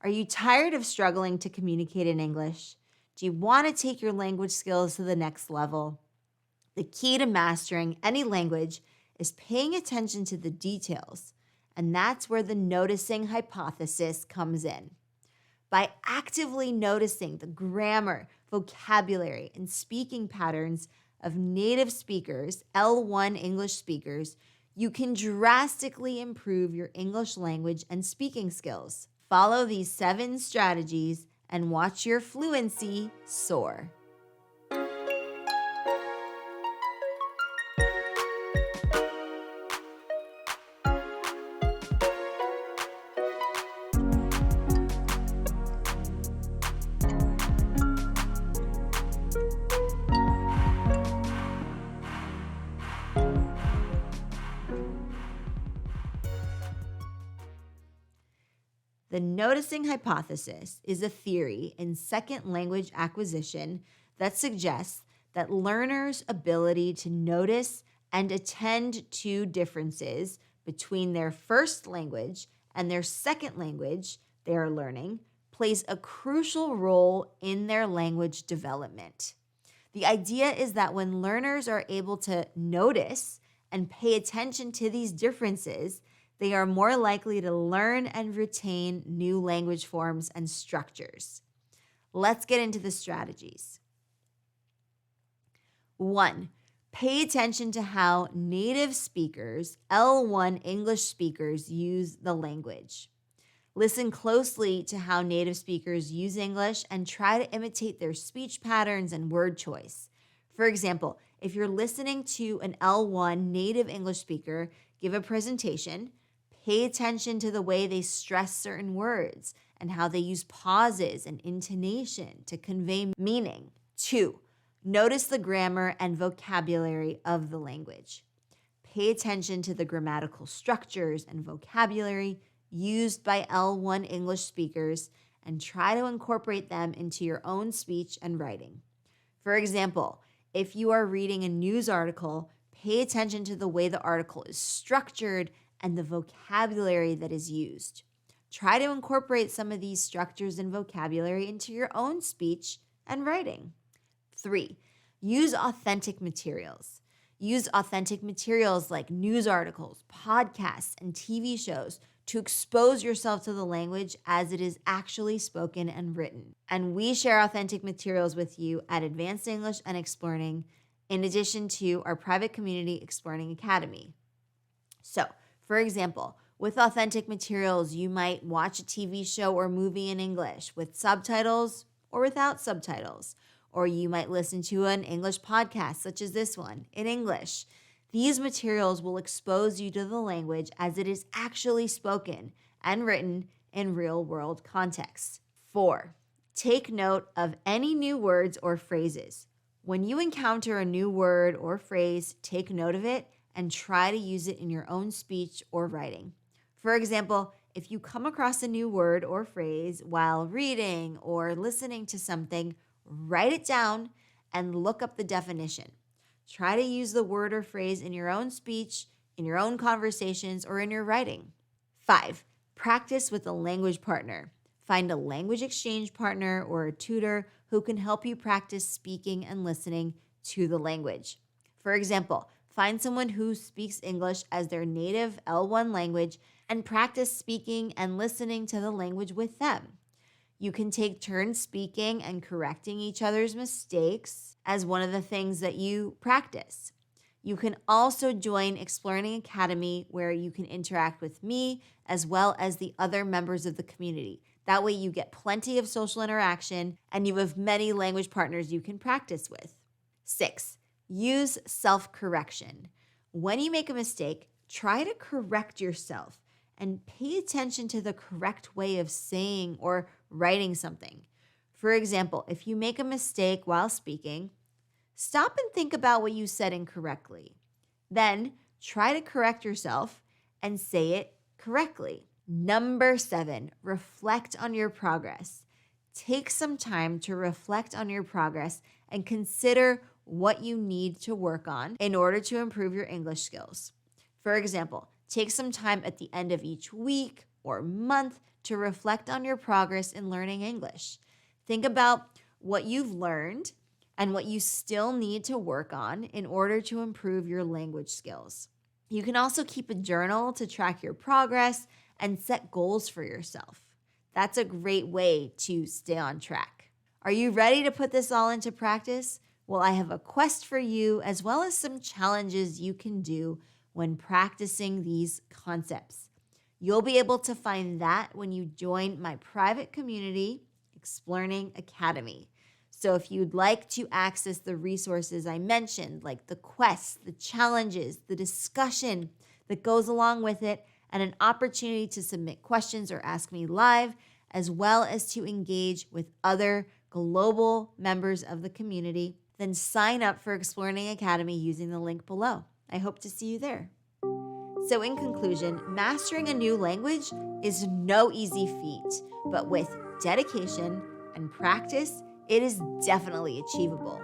Are you tired of struggling to communicate in English? Do you want to take your language skills to the next level? The key to mastering any language is paying attention to the details, and that's where the noticing hypothesis comes in. By actively noticing the grammar, vocabulary, and speaking patterns of native speakers, L1 English speakers, you can drastically improve your English language and speaking skills. Follow these 7 strategies and watch your fluency soar. The noticing hypothesis is a theory in second language acquisition that suggests that learners' ability to notice and attend to differences between their first language and their second language they are learning plays a crucial role in their language development. The idea is that when learners are able to notice and pay attention to these differences, they are more likely to learn and retain new language forms and structures. Let's get into the strategies. 1. Pay attention to how native speakers, L1 English speakers, use the language. Listen closely to how native speakers use English and try to imitate their speech patterns and word choice. For example, if you're listening to an L1 native English speaker give a presentation, pay attention to the way they stress certain words and how they use pauses and intonation to convey meaning. 2. Notice the grammar and vocabulary of the language. Pay attention to the grammatical structures and vocabulary used by L1 English speakers and try to incorporate them into your own speech and writing. For example, if you are reading a news article, pay attention to the way the article is structured and the vocabulary that is used. Try to incorporate some of these structures and vocabulary into your own speech and writing. 3. Use authentic materials. Use authentic materials like news articles, podcasts, and TV shows to expose yourself to the language as it is actually spoken and written. And we share authentic materials with you at Advanced English and Exploring, in addition to our private community, Exploring Academy. So, for example, with authentic materials, you might watch a TV show or movie in English with subtitles or without subtitles. Or you might listen to an English podcast, such as this one, in English. These materials will expose you to the language as it is actually spoken and written in real-world contexts. 4. Take note of any new words or phrases. When you encounter a new word or phrase, take note of it and try to use it in your own speech or writing. For example, if you come across a new word or phrase while reading or listening to something, write it down and look up the definition. Try to use the word or phrase in your own speech, in your own conversations, or in your writing. 5. Practice with a language partner. Find a language exchange partner or a tutor who can help you practice speaking and listening to the language. For example, find someone who speaks English as their native L1 language and practice speaking and listening to the language with them. You can take turns speaking and correcting each other's mistakes as one of the things that you practice. You can also join Exploring Academy, where you can interact with me as well as the other members of the community. That way you get plenty of social interaction and you have many language partners you can practice with. 6. Use self-correction. When you make a mistake, try to correct yourself and pay attention to the correct way of saying or writing something. For example, if you make a mistake while speaking, stop and think about what you said incorrectly. Then try to correct yourself and say it correctly. Number 7, reflect on your progress. Take some time to reflect on your progress and consider what you need to work on in order to improve your English skills. For example, take some time at the end of each week or month to reflect on your progress in learning English. Think about what you've learned and what you still need to work on in order to improve your language skills. You can also keep a journal to track your progress and set goals for yourself. That's a great way to stay on track. Are you ready to put this all into practice? Well, I have a quest for you as well as some challenges you can do when practicing these concepts. You'll be able to find that when you join my private community, Explearning Academy. So if you'd like to access the resources I mentioned, like the quest, the challenges, the discussion that goes along with it, and an opportunity to submit questions or ask me live, as well as to engage with other global members of the community, then sign up for Explearning Academy using the link below. I hope to see you there. So in conclusion, mastering a new language is no easy feat, but with dedication and practice, it is definitely achievable.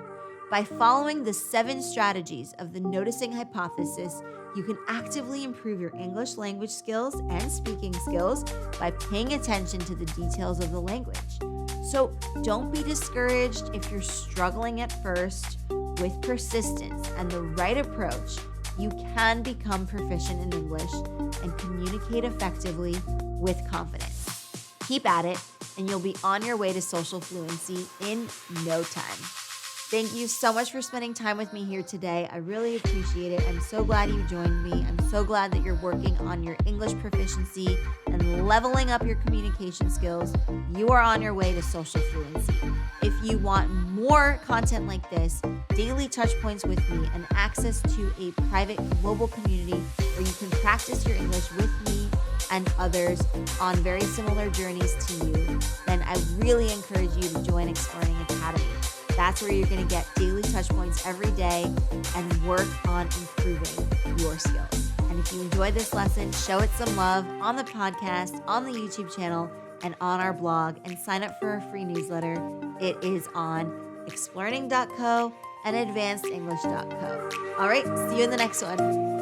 By following the 7 strategies of the noticing hypothesis, you can actively improve your English language skills and speaking skills by paying attention to the details of the language. So don't be discouraged if you're struggling at first. With persistence and the right approach, you can become proficient in English and communicate effectively with confidence. Keep at it, and you'll be on your way to social fluency in no time. Thank you so much for spending time with me here today. I really appreciate it. I'm so glad you joined me. I'm so glad that you're working on your English proficiency and leveling up your communication skills. You are on your way to social fluency. If you want more content like this, daily touch points with me, and access to a private global community where you can practice your English with me and others on very similar journeys to you, then I really encourage you to join Explearning Academy. That's where you're going to get daily touch points every day and work on improving your skills. And if you enjoyed this lesson, show it some love on the podcast, on the YouTube channel, and on our blog, and sign up for our free newsletter. It is on explearning.co and advancedenglish.co. All right, see you in the next one.